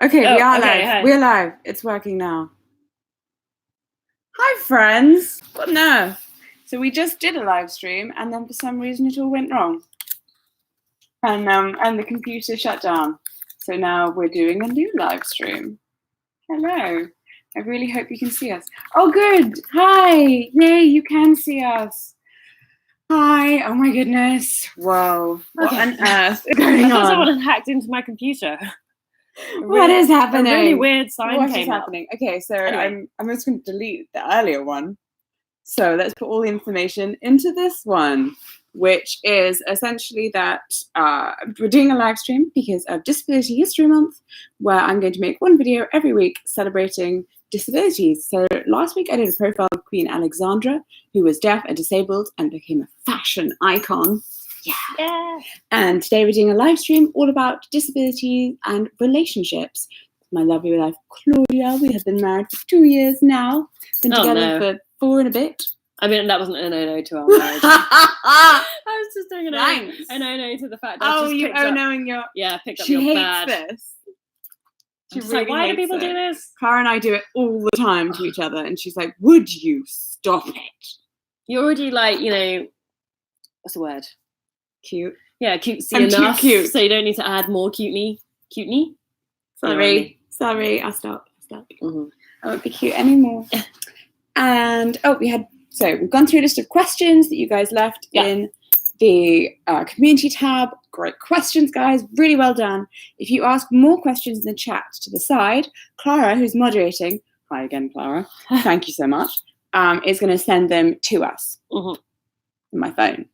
Okay, we are okay, live. hi. We're live. It's working now. Hi, friends. What on earth? So we just did a live stream, and then for some reason it all went wrong, and the computer shut down. So now we're doing a new live stream. Hello. I really hope you can see us. Oh, good. Hi. Yay, you can see us. Hi. Oh my goodness. Whoa. What on earth is going I thought on? someone had hacked into my computer. What is happening? A really weird sign What came is happening? up. Okay, so Anyway. I'm just going to delete the earlier one. So let's put all the information into this one, which is essentially that we're doing a live stream because of Disability History Month, where I'm going to make one video every week celebrating disabilities. So last week I did a profile of Queen Alexandra, who was deaf and disabled and became a fashion icon. Yeah. And today we're doing a live stream all about disability and relationships. My lovely wife, Claudia, we have been married for 2 years now. Been together for 4 and a bit. I mean, that wasn't an no to our marriage. I was just doing an no to the fact that oh, you knowing your... Yeah, picked up she your hates badge. This. She's really like, why do people do this? Clara and I do it all the time to each other, and she's like, would you stop it? You're already like, you know, what's the word? Cute. Yeah, cutesy enough. Cute. So you don't need to add more cuteney. Sorry, I'll stop. Mm-hmm. I won't be cute anymore. And we've gone through a list of questions that you guys left in the community tab. Great questions, guys. Really well done. If you ask more questions in the chat to the side, Clara, who's moderating, hi again, Clara. Thank you so much. Is going to send them to us on my phone.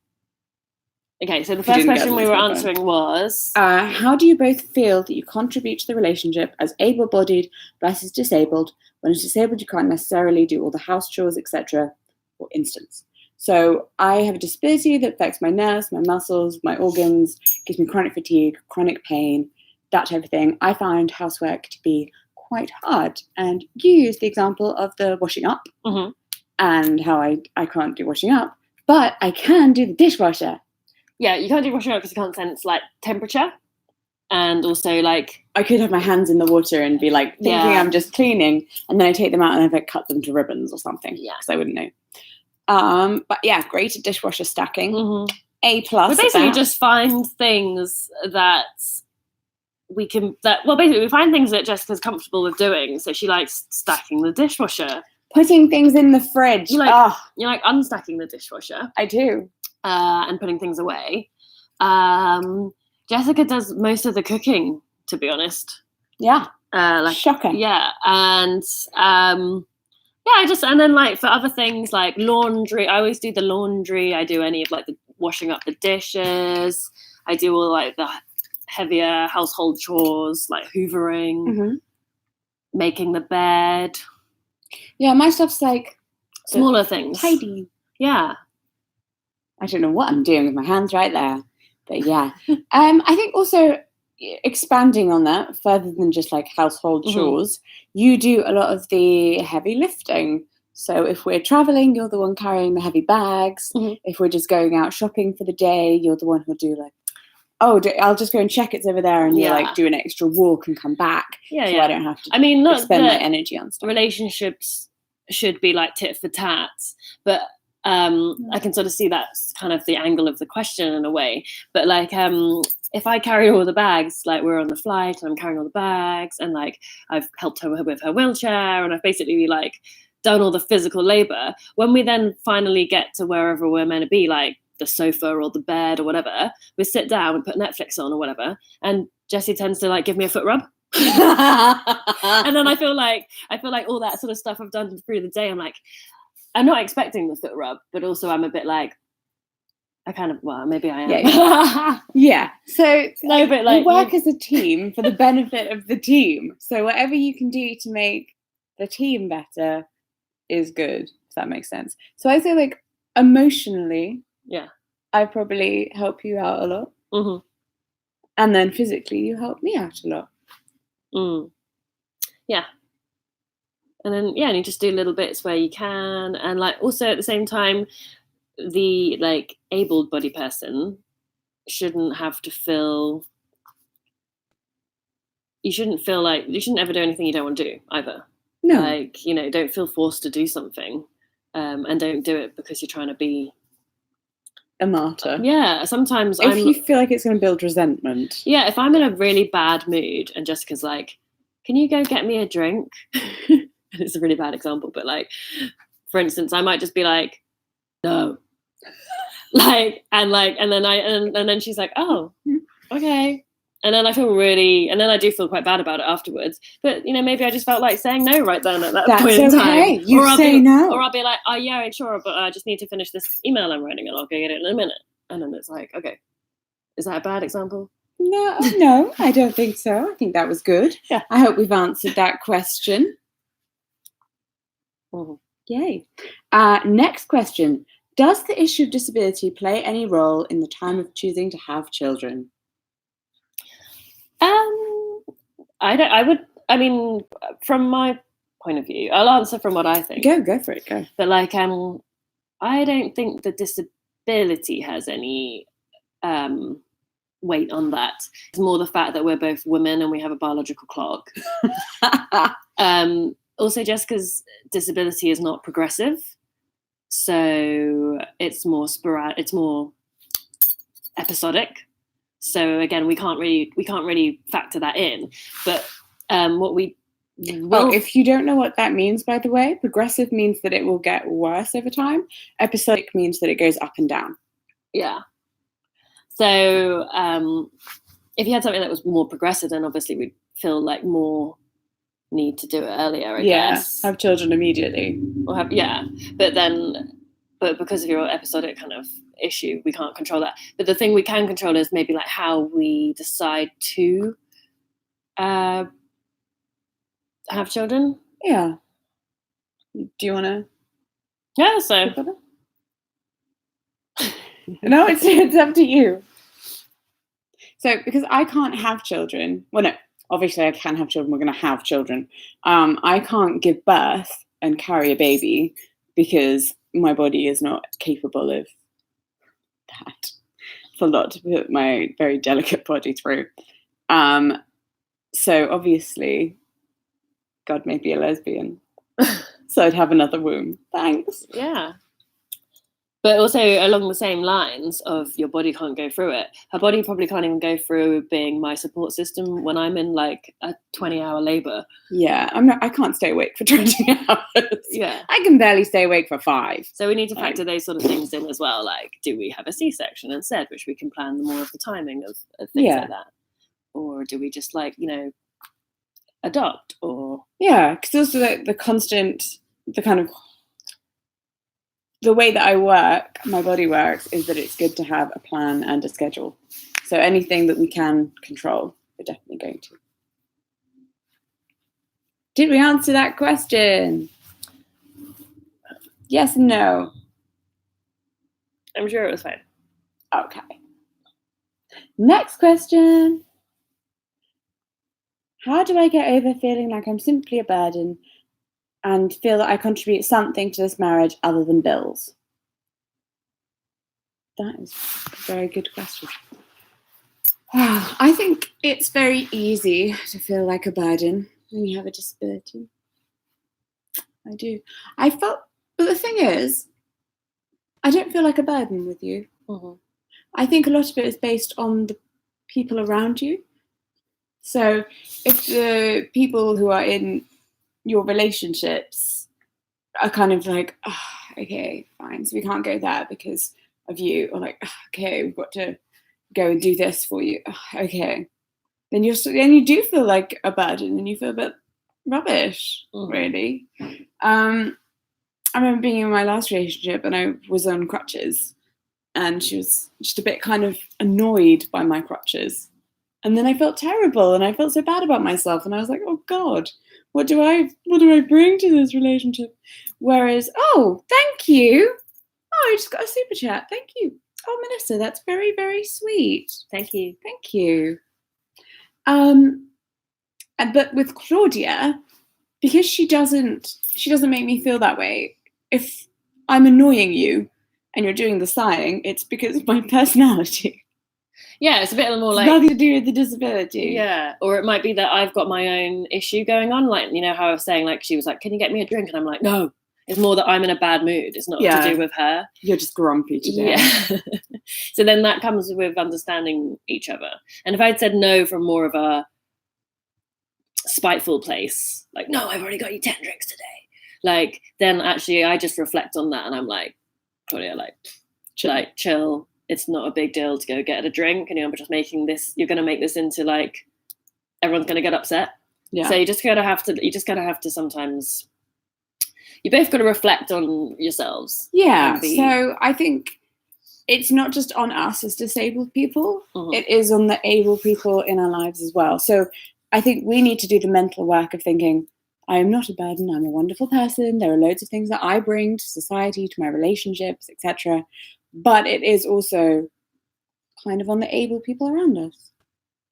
Okay, so the first question we were answering was... how do you both feel that you contribute to the relationship as able-bodied versus disabled? When it's disabled, you can't necessarily do all the house chores, etc., for instance. So I have a disability that affects my nerves, my muscles, my organs, gives me chronic fatigue, chronic pain, that type of thing. I find housework to be quite hard. And you used the example of the washing up and how I can't do washing up, but I can do the dishwasher. Yeah, you can't do washing up because you can't sense like temperature, and also like I could have my hands in the water and be like thinking I'm just cleaning, and then I take them out and I've like cut them to ribbons or something. Yeah, because I wouldn't know. But yeah, great at dishwasher stacking. A+. We basically just find things that we can. Basically we find things that Jessica's comfortable with doing. So she likes stacking the dishwasher, putting things in the fridge. You like unstacking the dishwasher. I do. And putting things away. Jessica does most of the cooking, to be honest. Yeah. Shocking. Yeah. And and then like for other things like laundry, I always do the laundry. I do any of like the washing up the dishes. I do all like the heavier household chores like hoovering, making the bed. Yeah, my stuff's like smaller things. Tidy. Yeah. I don't know what I'm doing with my hands right there, but yeah. I think also expanding on that further than just like household chores, you do a lot of the heavy lifting. So if we're traveling, you're the one carrying the heavy bags. If we're just going out shopping for the day, you're the one who'll do like, I'll just go and check it's over there, and you like do an extra walk and come back. So I don't have to. I mean, look, spend my energy on stuff. Relationships should be like tit for tat, but I can sort of see that's kind of the angle of the question in a way. But like if I carry all the bags, like we're on the flight and I'm carrying all the bags, and like I've helped her with her wheelchair, and I've basically like done all the physical labor, when we then finally get to wherever we're meant to be, like the sofa or the bed or whatever, we sit down and put Netflix on or whatever, and Jessie tends to like give me a foot rub. And then I feel like all that sort of stuff I've done through the day, I'm like, I'm not expecting the foot rub, but also I'm a bit like, maybe I am. Yeah. So no, but like we work as a team for the benefit of the team. So whatever you can do to make the team better is good, if that makes sense. So I say like emotionally, I probably help you out a lot. And then physically you help me out a lot. Yeah. And then, and you just do little bits where you can. And like, also at the same time, the like able-bodied person shouldn't have to feel you shouldn't ever do anything you don't want to do either. No. Like, you know, don't feel forced to do something, and don't do it because you're trying to be a martyr. Yeah, sometimes if you feel like it's going to build resentment. Yeah, if I'm in a really bad mood and Jessica's like, can you go get me a drink? It's a really bad example, but like, for instance, I might just be like, no. and then she's like, oh, okay. And then and then I do feel quite bad about it afterwards. But, you know, maybe I just felt like saying no right then at that point in time. You say no. Or I'll be like, oh, yeah, sure, but I just need to finish this email I'm writing and I'll go get it in a minute. And then it's like, okay, is that a bad example? No, I don't think so. I think that was good. Yeah. I hope we've answered that question. Mm-hmm. Yay. Next question. Does the issue of disability play any role in the time of choosing to have children? From my point of view, I'll answer from what I think. Go for it, go. But like, I don't think the disability has any weight on that. It's more the fact that we're both women and we have a biological clock. Also, Jessica's disability is not progressive, so it's more sporadic. It's more episodic. So again, we can't really factor that in. But what we will, if you don't know what that means, by the way, progressive means that it will get worse over time. Episodic means that it goes up and down. Yeah. So if you had something that was more progressive, then obviously we'd feel like more need to do it earlier, I guess. Have children immediately. But because of your episodic kind of issue, we can't control that. But the thing we can control is maybe like how we decide to have children. Yeah. Do you want to? Yeah, so. No, it's up to you. So, because I can't have children, well, no, obviously I can have children, we're going to have children. I can't give birth and carry a baby because my body is not capable of that. It's a lot to put my very delicate body through. So obviously, God made me a lesbian. So I'd have another womb. Thanks. Yeah. But also along the same lines of your body can't go through it. Her body probably can't even go through being my support system when I'm in like a 20-hour labor. Yeah, I can't stay awake for 20 hours. Yeah. I can barely stay awake for 5. So we need to factor those sort of things in as well. Like, do we have a C-section instead, which we can plan more of the timing of things like that? Or do we just like, you know, adopt or... Yeah, because also the way that I work, my body works, is that it's good to have a plan and a schedule. So anything that we can control, we're definitely going to. Did we answer that question? Yes and no? I'm sure it was fine. Okay. Next question. How do I get over feeling like I'm simply a burden and feel that I contribute something to this marriage other than bills? That is a very good question. I think it's very easy to feel like a burden when you have a disability. I do. But the thing is, I don't feel like a burden with you. Mm-hmm. I think a lot of it is based on the people around you. So if the people who are in your relationships are kind of like, oh, okay, fine, so we can't go there because of you, or like, oh, okay, we've got to go and do this for you. Oh, okay, then you do feel like a burden and you feel a bit rubbish, really. I remember being in my last relationship and I was on crutches and she was just a bit kind of annoyed by my crutches. And then I felt terrible and I felt so bad about myself and I was like, oh God, what do I bring to this relationship? Whereas, oh, thank you. Oh, I just got a super chat. Thank you. Oh, Melissa, that's very, very sweet. Thank you. Thank you. But with Claudia, because she doesn't make me feel that way. If I'm annoying you and you're doing the sighing, it's because of my personality. Yeah, it's a bit more It's like nothing to do with the disability. yeah, or it might be that I've got my own issue going on. Like, you know how I was saying, like she was like, "Can you get me a drink?" And I'm like, "No." It's more that I'm in a bad mood. It's not to do with her. You're just grumpy today. Yeah. So then that comes with understanding each other. And if I'd said no from more of a spiteful place, like, "No, I've already got you 10 drinks today," like, then actually I just reflect on that and I'm like, Claudia, like chill. It's not a big deal to go get a drink, and you're just making this, you're going to make this into like, everyone's going to get upset. So you just gotta have to sometimes, you both got to reflect on yourselves. Yeah. So I think it's not just on us as disabled people, it is on the able people in our lives as well. So I think we need to do the mental work of thinking, I am not a burden, I'm a wonderful person. There are loads of things that I bring to society, to my relationships, etc. But it is also kind of on the able people around us.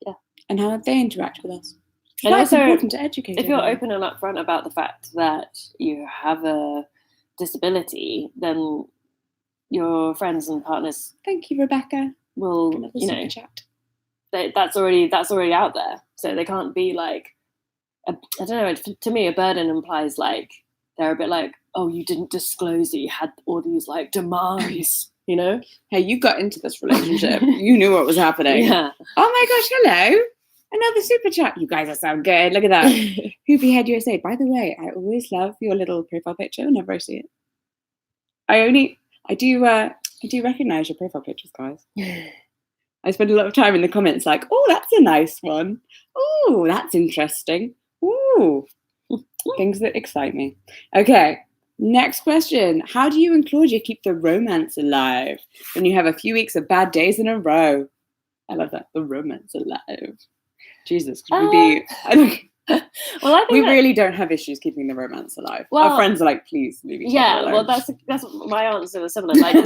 Yeah. And how they interact with us. And that's also, important to educate. If you're open and upfront about the fact that you have a disability, then your friends and partners, thank you, Rebecca, will, you know, chat. That's already out there. So they can't be like, I don't know. To me, a burden implies like they're a bit like, oh, you didn't disclose that you had all these like demands, you know? Hey, you got into this relationship. You knew what was happening. Yeah. Oh my gosh, hello. Another super chat. You guys sound good. Look at that. Hoopy Head USA. By the way, I always love your little profile picture whenever I see it. I do recognize your profile pictures, guys. I spend a lot of time in the comments like, oh, that's a nice one. Oh, that's interesting. Ooh. Things that excite me. Okay. Next question. How do you and Claudia keep the romance alive when you have a few weeks of bad days in a row? I love that. The romance alive. Jesus, could we be... Well, I think we really don't have issues keeping the romance alive. Our friends are like, please leave each other alone. Well, that's my answer was similar. Like,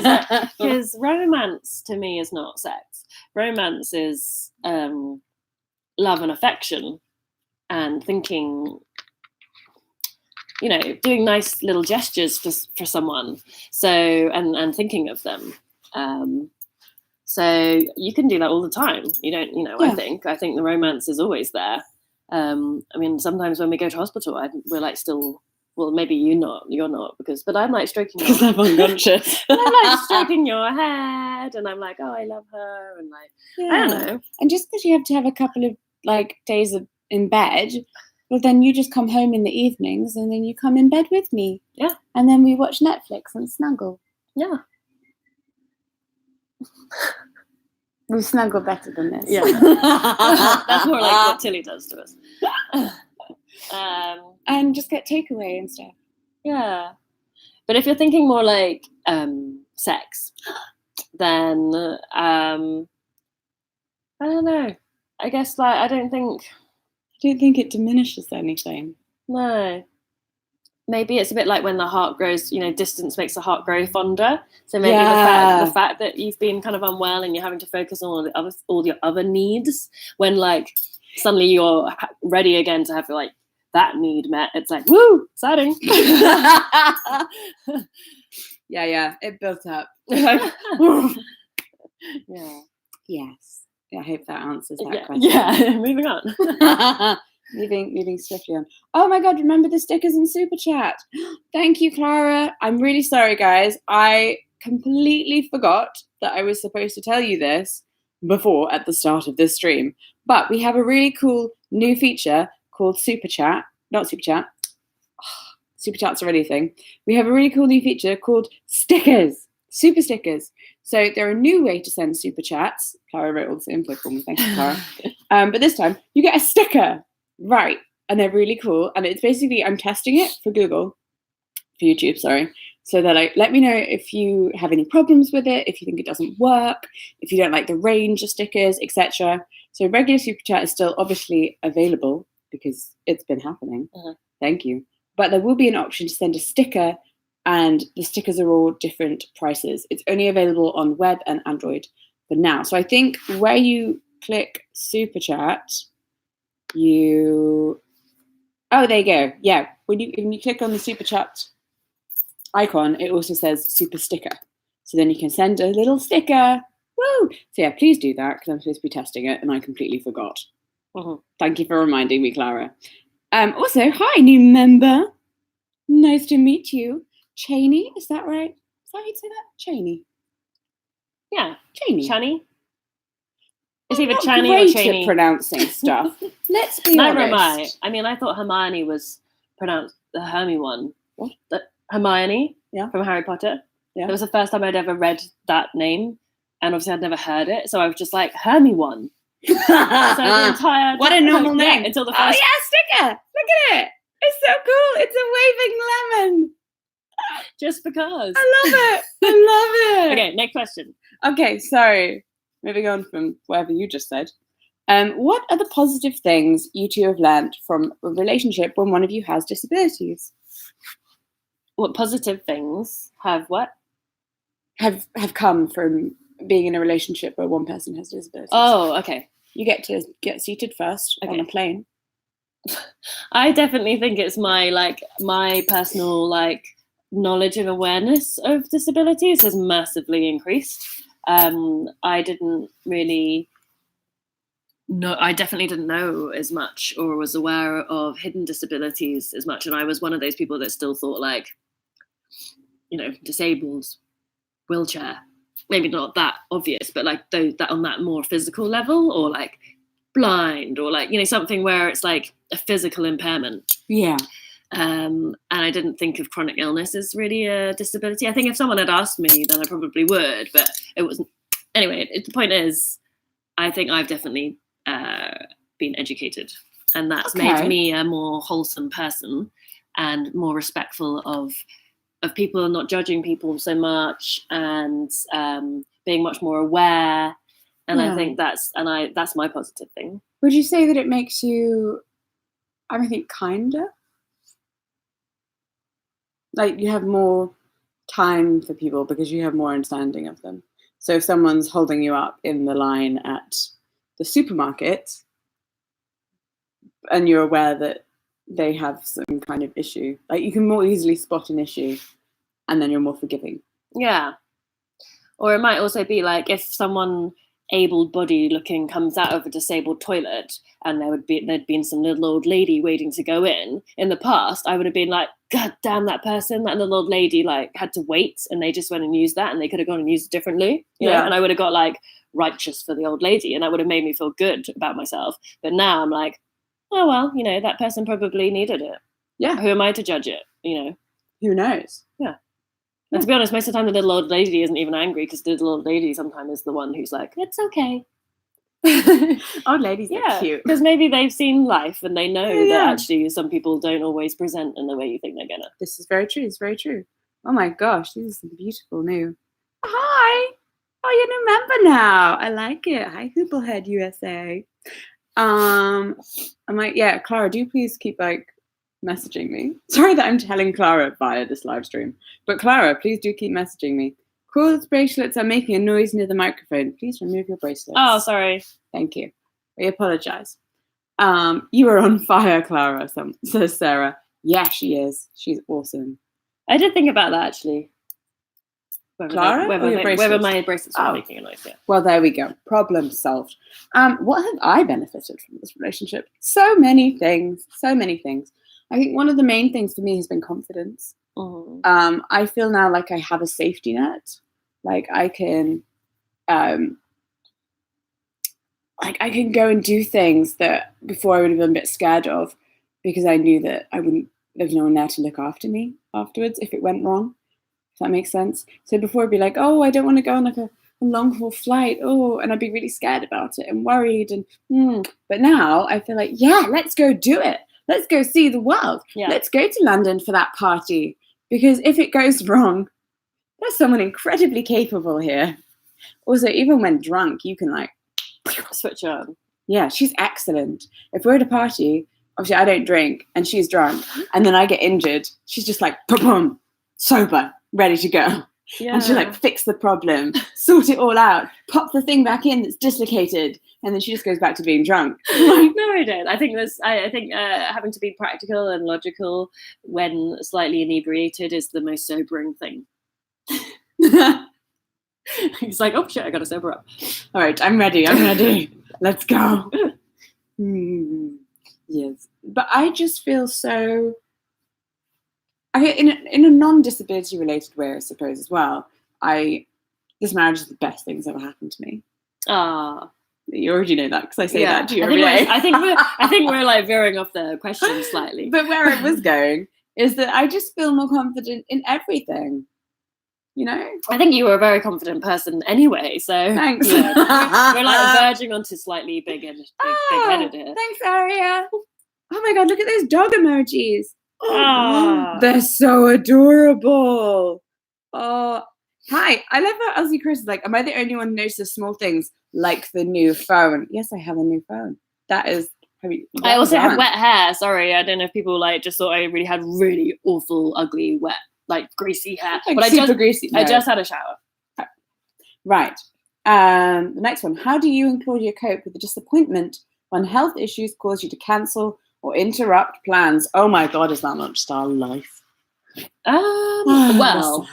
because romance to me is not sex. Romance is love and affection, and thinking, you know, doing nice little gestures for someone. So and thinking of them. So you can do that all the time. You don't, you know, yeah. I think the romance is always there. I mean, sometimes when we go to hospital, we're like still, well, maybe you're not, but I'm like stroking your because I'm unconscious. I'm like stroking your head, and I'm like, oh, I love her, and like, yeah. I don't know. And just because you have to have a couple of like days in bed, well, then you just come home in the evenings, and then you come in bed with me. Yeah. And then we watch Netflix and snuggle. Yeah. We snuggle better than this. Yeah. That's more like what Tilly does to us. And just get takeaway and stuff. Yeah. But if you're thinking more like sex, then I don't know. I guess like I don't think it diminishes anything. No. Maybe it's a bit like when the heart grows, you know, distance makes the heart grow fonder. So maybe the fact that you've been kind of unwell and you're having to focus on all your other needs, when like suddenly you're ready again to have like that need met, it's like, woo, exciting. Yeah, it built up. Yeah. Yes. Yeah, I hope that answers that question. Yeah, moving on. Moving swiftly on. Oh my God, remember the stickers and super chat. Thank you, Clara. I'm really sorry, guys. I completely forgot that I was supposed to tell you this before at the start of this stream. But we have a really cool new feature called Super Chat. Not Super Chat. Super Chat's already a thing. We have a really cool new feature called stickers. Super stickers. So they're a new way to send super chats. Clara wrote all the info for me. Thank you, Clara. But this time you get a sticker. Right, and they're really cool, and it's basically, I'm testing it for YouTube, so they're like, let me know if you have any problems with it, if you think it doesn't work, if you don't like the range of stickers, etc. So regular super chat is still obviously available because it's been happening. Thank you. But there will be an option to send a sticker, and the stickers are all different prices. It's only available on web and Android for now. So I think where you click super chat, there you go. Yeah, when you click on the super chat icon, it also says super sticker. So then you can send a little sticker. Woo! So yeah, please do that because I'm supposed to be testing it and I completely forgot. Thank you for reminding me, Clara. Also, hi, new member. Nice to meet you. Cheney, is that right? Is that how you'd say that? Cheney. Yeah. Cheney. Channy? It's I'm either not Channy great or Cheney. at pronouncing stuff. Let's be Neither honest. am I. I mean, I thought Hermione was pronounced the Hermy one. What? Hermione Yeah. from Harry Potter. Yeah. It was the first time I'd ever read that name, and obviously I'd never heard it, so I was just like, Hermy one. So the entire what a normal name. Yeah, until the Oh first... yeah, sticker. Look at it. It's so cool. It's a waving lemon. Just because. I love it. I love it. Okay, next question. Okay, sorry. Moving on from whatever you just said. What are the positive things you two have learned from a relationship when one of you has disabilities? What positive things have what? Have come from being in a relationship where one person has disabilities? Oh, okay. You get to get seated first on a plane. I definitely think it's my personal knowledge and awareness of disabilities has massively increased. I definitely didn't know as much or was aware of hidden disabilities as much. And I was one of those people that still thought disabled, wheelchair, maybe not that obvious, but that on that more physical level, or blind, or something where it's like a physical impairment. Yeah. And I didn't think of chronic illness as really a disability. I think if someone had asked me, then I probably would, but it wasn't. Anyway, the point is, I think I've definitely been educated, and that's made me a more wholesome person and more respectful of people, and not judging people so much, and being much more aware. And I think that's my positive thing. Would you say that it makes you, I think, kinder? You have more time for people because you have more understanding of them. So if someone's holding you up in the line at the supermarket and you're aware that they have some kind of issue, you can more easily spot an issue and then you're more forgiving. Yeah. Or it might also be if someone able-bodied looking comes out of a disabled toilet and there'd been some little old lady waiting to go in the past, I would have been like, God damn, that little old lady had to wait, and they just went and used that, and they could have gone and used it differently, you know? And I would have got righteous for the old lady, and that would have made me feel good about myself. But now I'm like, oh well, that person probably needed it. Yeah. Who am I to judge it? Who knows? Yeah. And to be honest, most of the time the little old lady isn't even angry, because the little old lady sometimes is the one who's like, it's okay. Old ladies are cute. Because maybe they've seen life and they know that actually some people don't always present in the way you think they're gonna. This is very true. It's very true. Oh my gosh, this is some beautiful new. Hi. Oh, you're a new member now. I like it. Hi, Hooplehead USA. I'm Clara, do you please keep messaging me? Sorry that I'm telling Clara via this live stream, but Clara, please do keep messaging me. Cool, bracelets are making a noise near the microphone. Please remove your bracelets. Oh, sorry. Thank you. I apologize. You are on fire, Clara, says Sarah. Yeah, she is. She's awesome. I did think about that, actually. Clara? Whether my bracelets were making a noise, yeah. Well, there we go. Problem solved. What have I benefited from this relationship? So many things. So many things. I think one of the main things for me has been confidence. Mm-hmm. I feel now like I have a safety net. I can I can go and do things that before I would have been a bit scared of, because I knew that there's no one there to look after me afterwards if it went wrong. If that makes sense. So before I'd be like, oh, I don't want to go on a long haul flight. Oh, and I'd be really scared about it and worried. But now I feel like, yeah, let's go do it. Let's go see the world. Yeah. Let's go to London for that party. Because if it goes wrong, there's someone incredibly capable here. Also, even when drunk, you can switch on. Yeah, she's excellent. If we're at a party, obviously I don't drink and she's drunk, and then I get injured, she's just boom, sober, ready to go. Yeah. And she'll fix the problem, sort it all out, pop the thing back in that's dislocated, and then she just goes back to being drunk. No, I don't. I think having to be practical and logical when slightly inebriated is the most sobering thing. He's like, oh shit, I gotta sober up. All right, I'm ready. Let's go. Yes, but I just feel so. In a non-disability related way, I suppose as well. This marriage is the best thing that's ever happened to me. Ah, you already know that because I say that to you every day. I think we're like veering off the question slightly. But where it was going is that I just feel more confident in everything. You know, I think you were a very confident person anyway. So thanks. Yeah, we're like verging onto slightly big-headed here. Thanks, Aria. Oh my god, look at those dog emojis. Oh, they're so adorable. Oh, hi. I love how Aussie Chris is like, am I the only one who notices small things like the new phone? Yes, I have a new phone. That is. I also have wet hair. Sorry, I don't know if people like just thought I really had really awful, ugly, wet, like greasy hair. Like but super greasy. No. I just had a shower. Right. The next one. How do you and Claudia cope with the disappointment when health issues cause you to cancel or interrupt plans? Oh my god, is that not just our life? Well,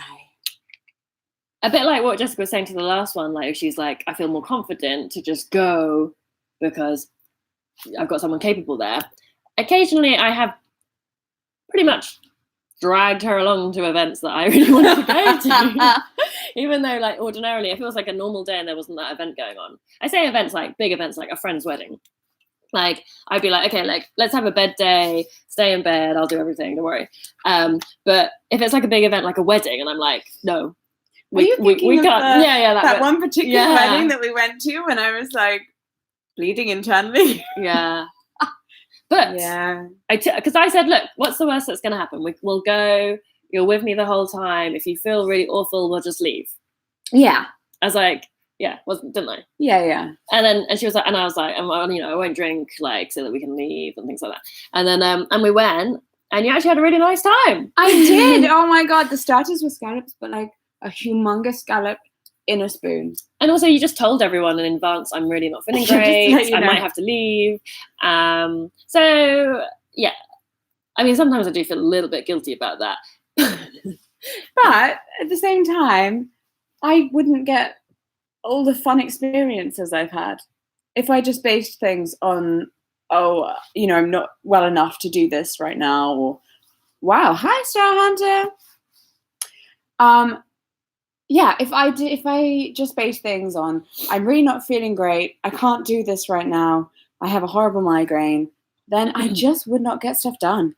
a bit like what Jessica was saying to the last one. Like, she's like, I feel more confident to just go because I've got someone capable there. Occasionally, I have pretty much dragged her along to events that I really wanted to go to. Even though, like, ordinarily, if it was like a normal day and there wasn't that event going on. I say events like big events, like a friend's wedding. Like, I'd be like, okay, like, let's have a bed day, stay in bed, I'll do everything, don't worry. But if it's like a big event, like a wedding, and I'm like, no, we can't. That one particular wedding that we went to when I was like bleeding internally. Yeah. But because I said, look, what's the worst that's going to happen? We'll go. You're with me the whole time. If you feel really awful, we'll just leave. Yeah. I was like, didn't I? Yeah. And she was like, and I was like, I won't drink, like, so that we can leave and things like that. And then and we went, and you actually had a really nice time. I did. Oh my god, the starters were scallops, but like a humongous scallop in a spoon. And also, you just told everyone in advance, I'm really not feeling great. I might have to leave. So yeah, I mean, sometimes I do feel a little bit guilty about that. But at the same time, I wouldn't get all the fun experiences I've had if I just based things on, I'm not well enough to do this right now, or wow, hi Star Hunter. If I just base things on, I'm really not feeling great, I can't do this right now, I have a horrible migraine, then I just would not get stuff done.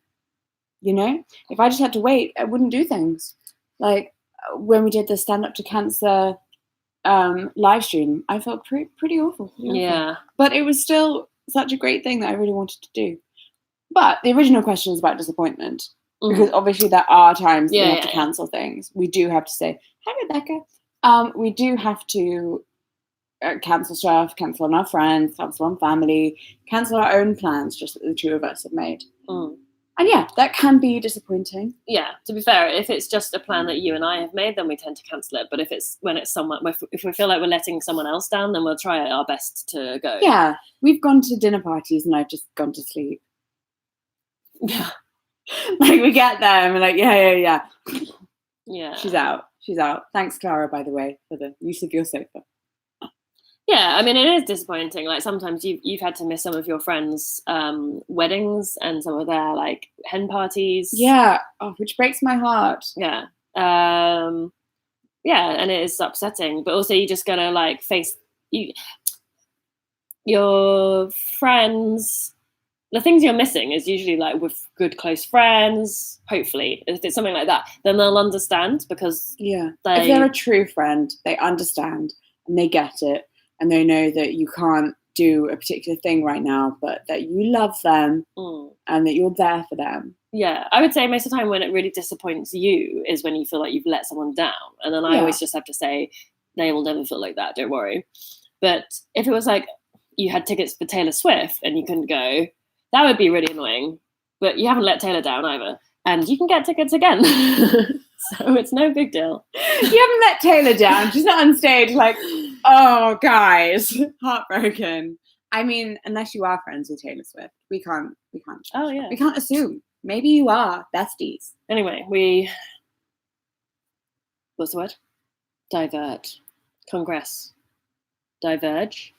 You know, if I just had to wait, I wouldn't do things. Like when we did the Stand Up to Cancer live stream, I felt pretty awful. Yeah. But it was still such a great thing that I really wanted to do. But the original question is about disappointment. Mm-hmm. Because obviously there are times we have to cancel things. We do have to say, hi, Rebecca. We do have to cancel stuff, cancel on our friends, cancel on family, cancel our own plans just that the two of us have made. Mm. And yeah, that can be disappointing. Yeah, to be fair, if it's just a plan that you and I have made, then we tend to cancel it. But if we feel like we're letting someone else down, then we'll try our best to go. Yeah, we've gone to dinner parties and I've just gone to sleep. Yeah. Like we get there and we're like, yeah. Yeah. She's out. Thanks, Clara, by the way, for the use of your sofa. Yeah, I mean, it is disappointing. Like sometimes you've had to miss some of your friends' weddings and some of their like hen parties. Yeah, which breaks my heart. Yeah, and it is upsetting. But also, you just gotta like face your friends. The things you're missing is usually like with good close friends. Hopefully, if it's something like that, then they'll understand because if they're a true friend, they understand and they get it. And they know that you can't do a particular thing right now, but that you love them and that you're there for them. Yeah, I would say most of the time when it really disappoints you is when you feel like you've let someone down. And then I always just have to say, they will never feel like that, don't worry. But if it was like you had tickets for Taylor Swift and you couldn't go, that would be really annoying. But you haven't let Taylor down either. And you can get tickets again. So it's no big deal. You haven't let Taylor down. She's not on stage like, oh, guys, heartbroken. I mean, unless you are friends with Taylor Swift, we can't. Oh yeah. We can't assume. Maybe you are besties. Anyway, what's the word? Divert. congress, diverge.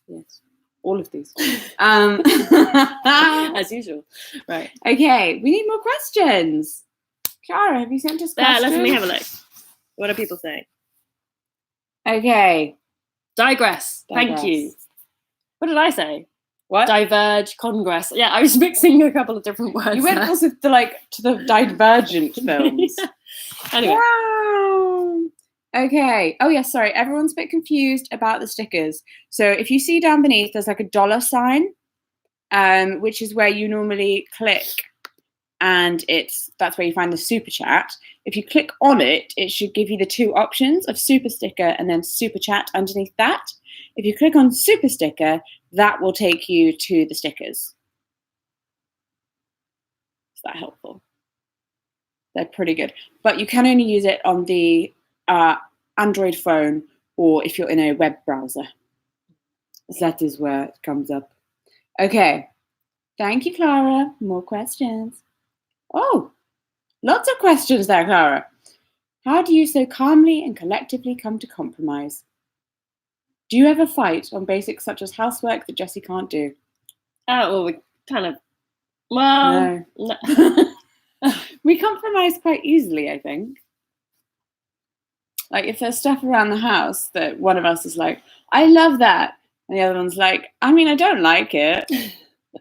Yes, all of these. As usual. Right. Okay, we need more questions. Clara, have you sent us questions? Let me have a look. What are people saying? Okay. Digress. Thank you. What did I say? What? Diverge, congress. Yeah, I was mixing a couple of different words. You went also to the Divergent films. Anyway. Wow. Okay. Oh, yeah, sorry. Everyone's a bit confused about the stickers. So if you see down beneath, there's like a $sign, which is where you normally click. And that's where you find the super chat. If you click on it, it should give you the 2 options of super sticker and then super chat underneath that. If you click on super sticker, that will take you to the stickers. Is that helpful? They're pretty good. But you can only use it on the Android phone or if you're in a web browser. So that is where it comes up. Okay. Thank you, Clara. More questions. Oh, lots of questions there, Clara. How do you so calmly and collectively come to compromise? Do you ever fight on basics such as housework that Jessie can't do? Oh, well, we kind of, well, no. We compromise quite easily, I think. Like if there's stuff around the house that one of us is like, I love that. And the other one's like, I mean, I don't like it.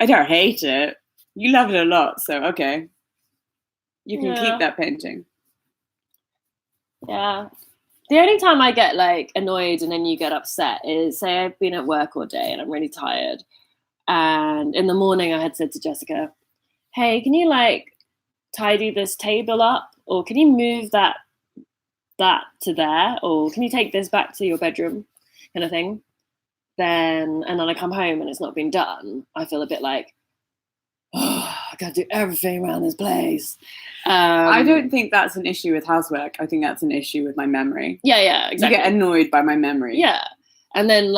I don't hate it. You love it a lot, so okay. You can keep that painting. Yeah. The only time I get like annoyed and then you get upset is say I've been at work all day and I'm really tired. And in the morning I had said to Jessica, hey, can you like tidy this table up? Or can you move that to there? Or can you take this back to your bedroom? Kind of thing. And then I come home and it's not been done. I feel a bit like, oh, I gotta do everything around this place. I don't think that's an issue with housework. I think that's an issue with my memory. Yeah, exactly. You get annoyed by my memory. Yeah. And then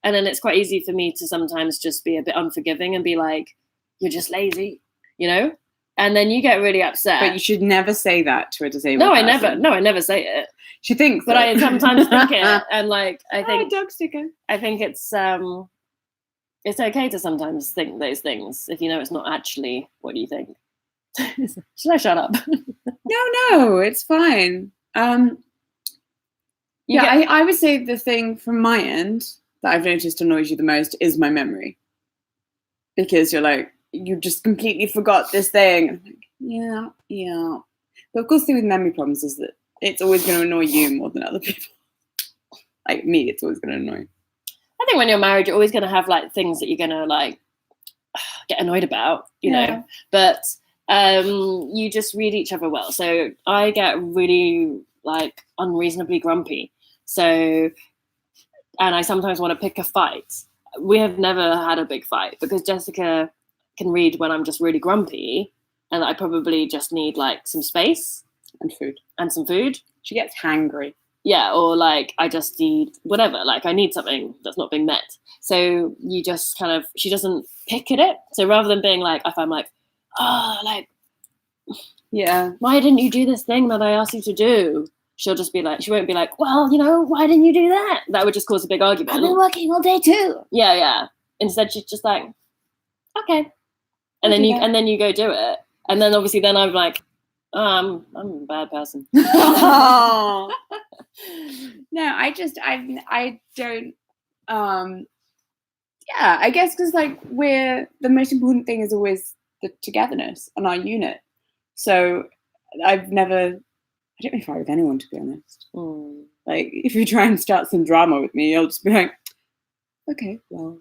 it's quite easy for me to sometimes just be a bit unforgiving and be like, you're just lazy, you know? And then you get really upset. But you should never say that to a disabled person. I never say it. She thinks but I sometimes think it. And like, I think dog sticker. I think it's okay to sometimes think those things if you know it's not actually what you think. Should I shut up? No, it's fine. I would say the thing from my end that I've noticed annoys you the most is my memory. Because you're like, you just completely forgot this thing. And I'm like, yeah. But of course, the thing with memory problems is that it's always going to annoy you more than other people. Like me, it's always going to annoy. I think when you're married, you're always going to have like things that you're going to like get annoyed about, you know. But you just read each other well. So I get really like unreasonably grumpy. So, and I sometimes want to pick a fight. We have never had a big fight because Jessica can read when I'm just really grumpy and I probably just need like some space and food and some food. She gets hangry. Yeah, or like I just need whatever, like I need something that's not being met. So you just kind of, she doesn't pick at it. So rather than being like, if I'm like, yeah, why didn't you do this thing that I asked you to do? She'll just be like, she won't be like, well, you know, why didn't you do that? That would just cause a big argument. I've been working all day too. Yeah. Instead, she's just like, okay. And then you go do it. And then obviously then I'm like, I'm a bad person. Oh. No, I don't. Yeah, I guess because like the most important thing is always the togetherness and our unit. So I don't really fight with anyone, to be honest. Like if you try and start some drama with me, I'll just be like, okay, well,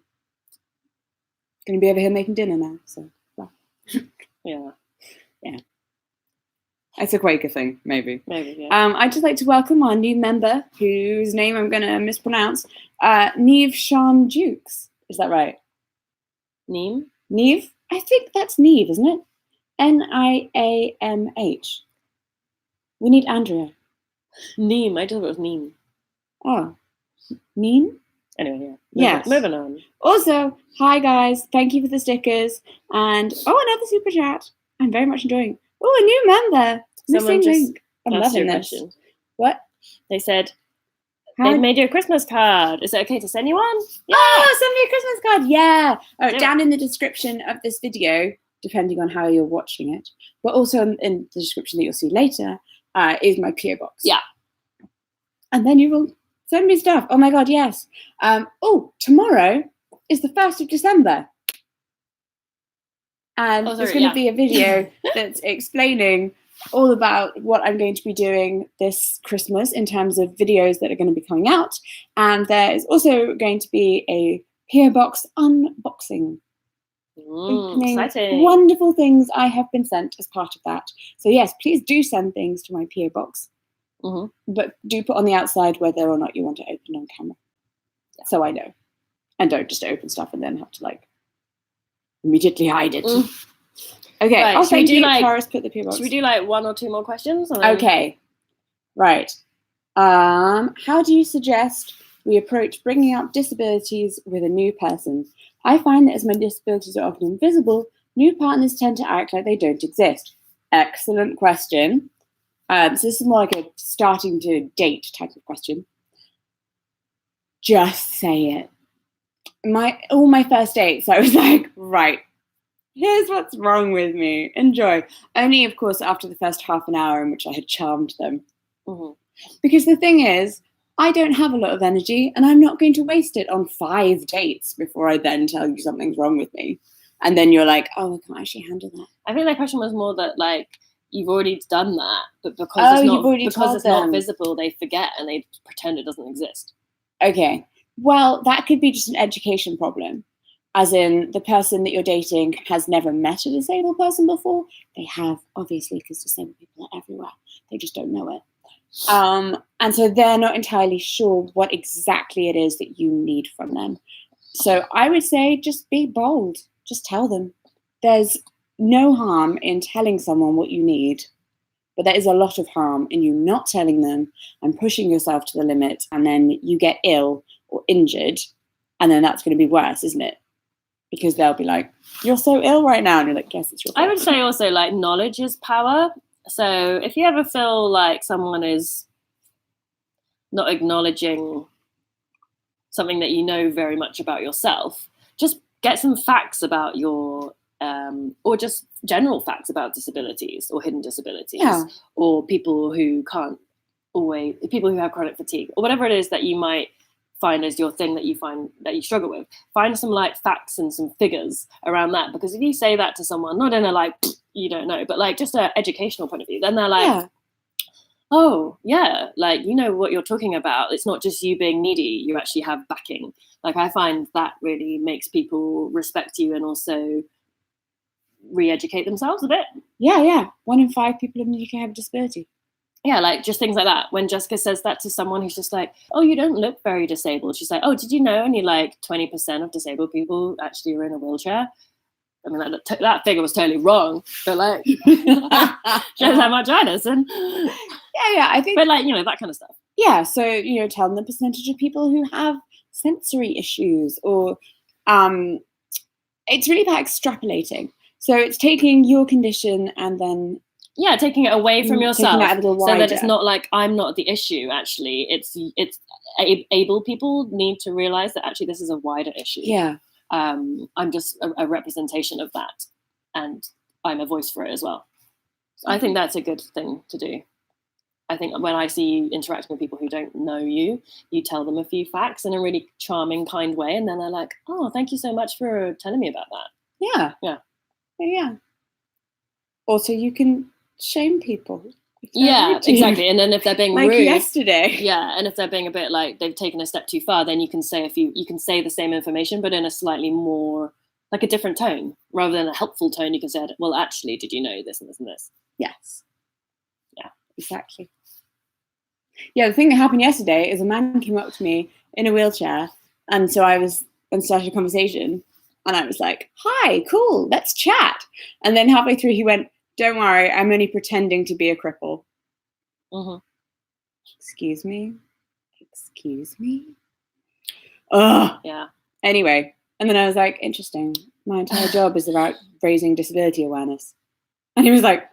gonna be over here making dinner now. So yeah. It's a Quaker thing, maybe. Yeah. I'd just like to welcome our new member, whose name I'm going to mispronounce, Neve Sean Jukes. Is that right? Neve? Neve? I think that's Neve, isn't it? Niamh. We need Andrea. Neem. I thought it was Neem. Oh. Neem? Anyway, yeah. Moving on. Also, hi guys. Thank you for the stickers. And, another super chat. I'm very much enjoying. Oh, a new member. Someone just I'm loving this. question. What? They said, They've made you a Christmas card. Is it okay to send you one? Yeah. Oh, send me a Christmas card. Yeah. Oh, Do down in the description of this video, depending on how you're watching it, but also in the description that you'll see later, is my PO box. Yeah. And then you will send me stuff. Oh my God, yes. Tomorrow is the 1st of December. And there's going to be a video that's explaining all about what I'm going to be doing this Christmas in terms of videos that are going to be coming out. And there is also going to be a PO box unboxing. Exciting. Wonderful things I have been sent as part of that. So yes, please do send things to my PO box. But do put on the outside whether or not you want to open on camera. Yeah. So I know. And don't just open stuff and then have to immediately hide it. Okay, right, I'll thank you. Taurus put the PO box. Should we do 1 or 2 more questions? Okay, right. How do you suggest we approach bringing up disabilities with a new person? I find that as my disabilities are often invisible, new partners tend to act like they don't exist. Excellent question. So this is more like a starting to date type of question. Just say it. All my first dates, I was like, right, here's what's wrong with me. Enjoy. Only, of course, after the first half an hour in which I had charmed them. Because the thing is, I don't have a lot of energy and I'm not going to waste it on 5 dates before I then tell you something's wrong with me. And then you're like, oh, I can't actually handle that. I think that question was more that, you've already done that, but because it's not visible, they forget and they pretend it doesn't exist. Okay. Well, that could be just an education problem. As in, the person that you're dating has never met a disabled person before. They have, obviously, because disabled people are everywhere. They just don't know it. And so they're not entirely sure what exactly it is that you need from them. So I would say just be bold. Just tell them. There's no harm in telling someone what you need, but there is a lot of harm in you not telling them and pushing yourself to the limit, and then you get ill or injured, and then that's going to be worse, isn't it? Because they'll be like, you're so ill right now, and you're like, yes, it's your fault. I would say also knowledge is power. So if you ever feel like someone is not acknowledging something that you know very much about yourself, just get some facts about your or just general facts about disabilities or hidden disabilities, or people who people who have chronic fatigue, or whatever it is that you might find as your thing that you find that you struggle with. Find some facts and some figures around that, because if you say that to someone, not in a you don't know, but just an educational point of view, then they're like, oh yeah, you know what you're talking about. It's not just you being needy, you actually have backing. I find that really makes people respect you and also re-educate themselves a bit. Yeah. 1 in 5 people in the UK have a disability. Yeah, just things like that. When Jessica says that to someone who's just like, oh, you don't look very disabled. She's like, oh, did you know only 20% of disabled people actually are in a wheelchair? I mean, that figure was totally wrong, but shows how much I listen. Yeah, I think. But that kind of stuff. Yeah, so tell them the percentage of people who have sensory issues, or it's really about extrapolating. So it's taking your condition and then taking it away from yourself, so that it's not I'm not the issue. Actually, it's able people need to realize that actually this is a wider issue. Yeah. I'm just a representation of that, and I'm a voice for it as well. So I think that's a good thing to do. I think when I see you interacting with people who don't know you, you tell them a few facts in a really charming, kind way, and then they're like, oh, thank you so much for telling me about that. Yeah. Also, you can shame people. Yeah, exactly. And then if they're being rude, yesterday. Yeah, and if they're being a bit they've taken a step too far, then you can say the same information, but in a slightly more a different tone, rather than a helpful tone. You can say, well, actually, did you know this and this and this? Yes. Yeah, exactly. Yeah, the thing that happened yesterday is a man came up to me in a wheelchair, and so started a conversation, and I was like, hi, cool, let's chat. And then halfway through he went, don't worry, I'm only pretending to be a cripple. Excuse me? Ugh. Yeah. Anyway, and then I was like, interesting. My entire job is about raising disability awareness. And he was like,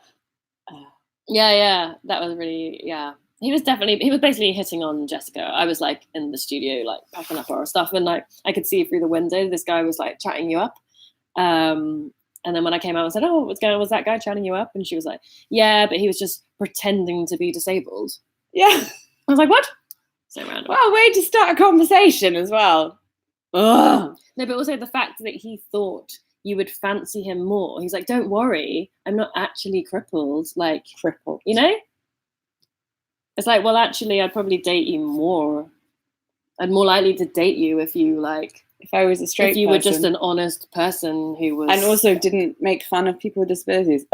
Yeah, that was really, he was basically hitting on Jessica. I was like in the studio, like packing up our stuff, and like I could see through the window this guy was like chatting you up. And then when I came out and said, "Oh, what's going on? Was that guy chatting you up?" And she was like, "Yeah, but he was just pretending to be disabled." Yeah. I was like, "What?" So random. Well, way to start a conversation as well. Ugh. No, but also the fact that he thought you would fancy him more. He's like, "Don't worry, I'm not actually crippled." Like, Crippled. you know? It's like, well, actually, I'd probably date you more. I'd more likely to date you if you like. If I was a straight if you person. were just an honest person who was, and also didn't make fun of people with disabilities.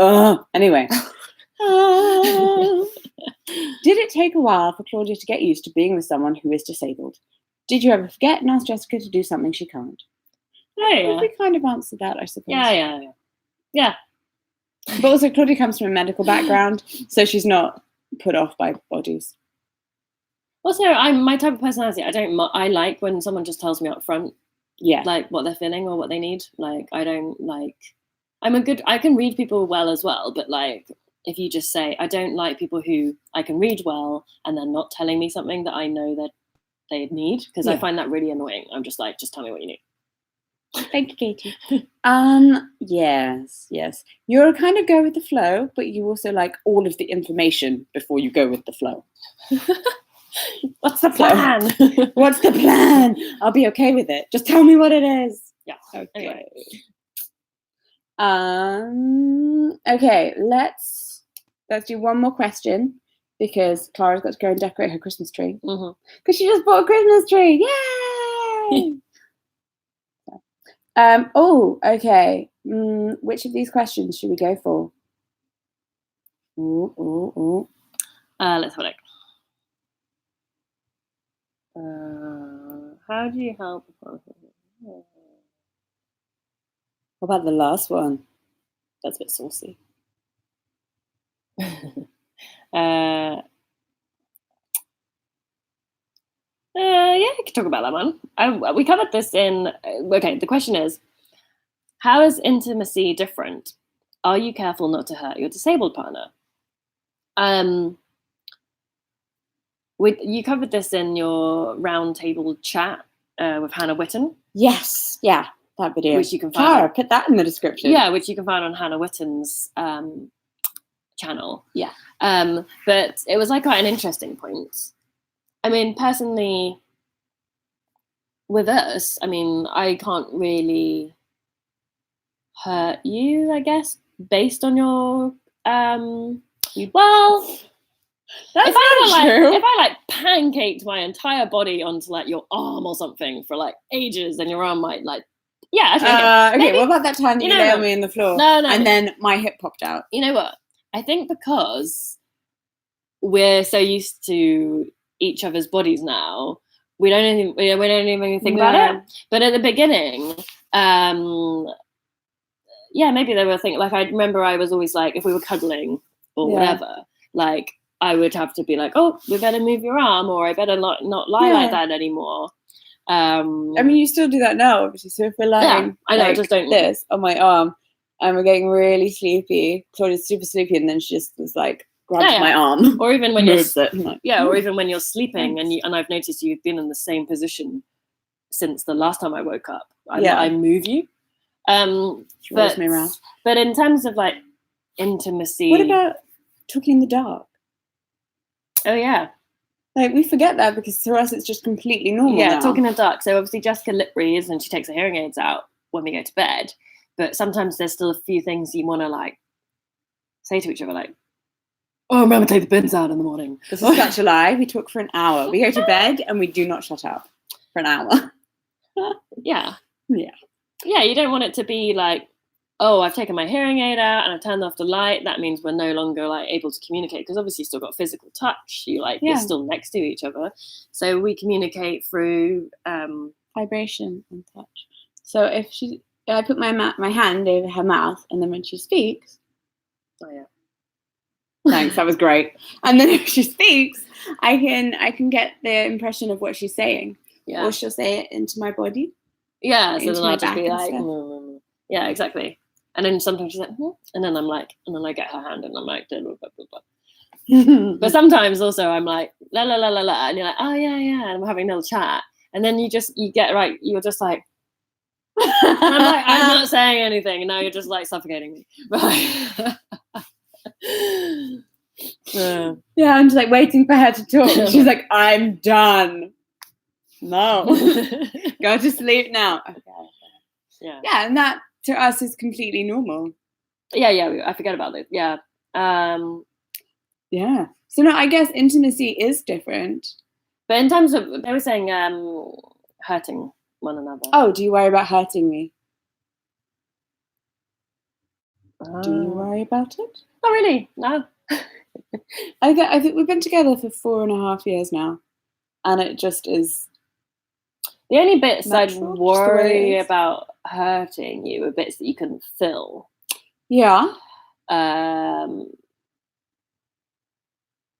Anyway. Did it take a while for Claudia to get used to being with someone who is disabled? Did you ever forget and ask Jessica to do something she can't? Oh, yeah. We kind of answered that, I suppose. Yeah. But also Claudia comes from a medical background, so she's not put off by bodies. Also, I'm my type of personality. I like when someone just tells me up front. Yeah. Like what they're feeling or what they need. Like I don't like. I can read people well as well, but like if you just say I don't like people who I can read well and they're not telling me something that I know that they need, because I find that really annoying. I'm just like, just tell me what you need. Thank you, Katie. Yes. You're kind of go with the flow, but you also like all of the information before you go with the flow. What's the plan? What's the plan? I'll be okay with it. Just tell me what it is. Yeah. Okay. Okay, let's do one more question because Clara's got to go and decorate her Christmas tree. Because she just bought a Christmas tree. Yay! Okay. Which of these questions should we go for? Let's have a look. How do you help? What about the last one? That's a bit saucy. Yeah, I could talk about that one. We covered this in. Okay, the question is, how is intimacy different? Are you careful not to hurt your disabled partner? You covered this in your roundtable chat with Hannah Witten. Yes, yeah, that video. Which you can find. Clara, put that in the description. Yeah, which you can find on Hannah Witten's channel. Yeah. But it was like quite an interesting point. I mean, personally, with us, I mean, I can't really hurt you, I guess, based on your well. That's if I true. pancaked my entire body onto like your arm or something for like ages, then your arm might like, yeah. Okay. Maybe, what about that time you lay on me on the floor? No. And then my hip popped out. You know what? I think because we're so used to each other's bodies now, we don't even think about it. But at the beginning, maybe they were thinking. Like I remember, I was always like, if we were cuddling or whatever, like. I would have to be like, oh, we better move your arm, or I better not lie like that anymore. I mean, you still do that now, obviously. So if we're lying, I know, just don't this on my arm, and we're getting really sleepy. Claudia's super sleepy, and then she just was like, grabs my arm, or even when moves it. Or even when you're sleeping, and I've noticed you've been in the same position since the last time I woke up. I move you. She rolls me around. But in terms of like intimacy, what about talking in the dark? Oh yeah, like we forget that because to us it's just completely normal. Yeah, now. Talking in the dark. So obviously Jessica lip reads and she takes her hearing aids out when we go to bed. But sometimes there's still a few things you want to like say to each other, like, "Oh, remember to take the bins out in the morning." This is such a lie. We talk for an hour. We go to bed and we do not shut up for an hour. Yeah. Yeah. You don't want it to be like, oh, I've taken my hearing aid out and I've turned off the light. That means we're no longer like able to communicate because obviously you've still got physical touch. You're still next to each other. So we communicate through vibration and touch. So if I put my hand over her mouth and then when she speaks. Oh yeah. Thanks, that was great. And then if she speaks, I can get the impression of what she's saying. Yeah. Or she'll say it into my body. Yeah. So then I'll just be like, yeah, exactly. And then sometimes she's like, and then I'm like, and then I get her hand and I'm like, blah, blah, blah, blah. But sometimes also I'm like, la la la la la, and you're like, oh yeah, yeah, and we're having a little chat, and then you get right, you're just like, I'm like, I'm not saying anything, and now you're just like suffocating me. Right. Yeah, I'm just like waiting for her to talk. She's like, I'm done. No. Go to sleep now. Okay. Yeah. Yeah, and that to us is completely normal. Yeah, I forget about it. Yeah. Yeah. So no, I guess intimacy is different. But in terms of, they were saying hurting one another. Oh, do you worry about hurting me? Do you worry about it? Not really, no. I think we've been together for 4.5 years now, and it just is. The only bits I'd natural, worry about hurting you are bits that you can fill. Yeah.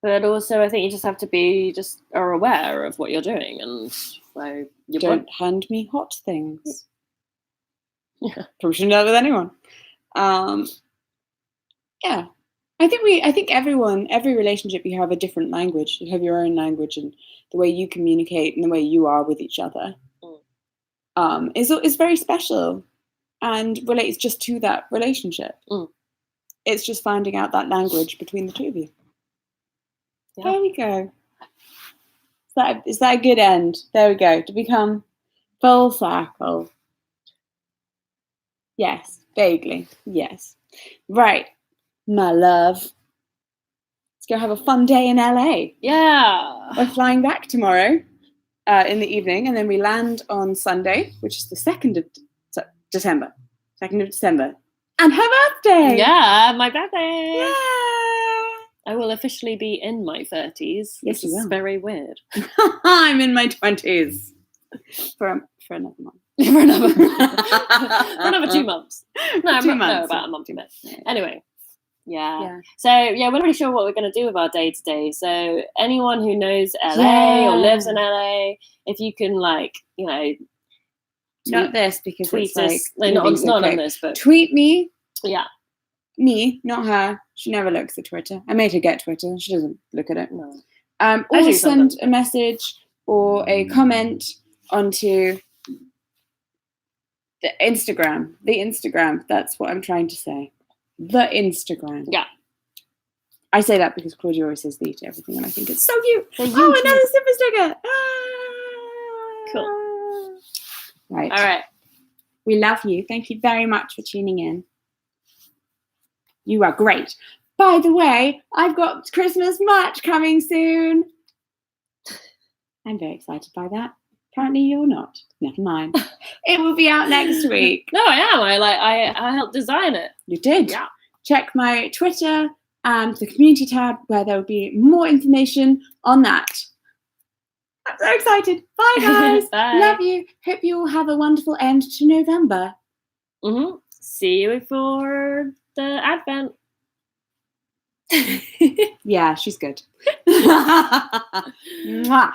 But also, I think you just have to be are aware of what you're doing, and so you don't hand me hot things. Yeah, probably shouldn't do that with anyone. Yeah, I think every relationship, you have a different language. You have your own language, and the way you communicate and the way you are with each other is very special and relates just to that relationship. It's just finding out that language between the two of you. Yeah. There we go. Is that a good end? There we go. To become full circle. Yes, vaguely. Yes. Right, my love. Let's go have a fun day in LA. Yeah. We're flying back tomorrow in the evening, and then we land on Sunday, which is the 2nd of December. 2nd of December. And her birthday! Yeah, my birthday! Yeah! I will officially be in my 30s. Yes, this is very weird. I'm in my 20s. For another month. For another 2 months. No, 2 months. No, about a month. Yeah. Anyway. Yeah. So yeah, we're not really sure what we're going to do with our day today. So anyone who knows LA or lives in LA, if you can, like, you know, not this, because tweet it's us. like, not on this, but tweet me. Yeah. Me, not her. She never looks at Twitter. I made her get Twitter. She doesn't look at it. No. Or send a message or a comment onto the Instagram. The Instagram. That's what I'm trying to say. The Instagram. Yeah. I say that because Claudia always says the to everything, and I think it's so cute. Oh, another super sticker. Cool. Right. All right. We love you. Thank you very much for tuning in. You are great. By the way, I've got Christmas merch coming soon. I'm very excited by that. Apparently you're not. Never mind. It will be out next week. No, I am. I helped design it. You did? Yeah. Check my Twitter and the community tab where there will be more information on that. I'm so excited. Bye, guys. Bye. Love you. Hope you all have a wonderful end to November. See you for the Advent. Yeah, she's good. Mwah.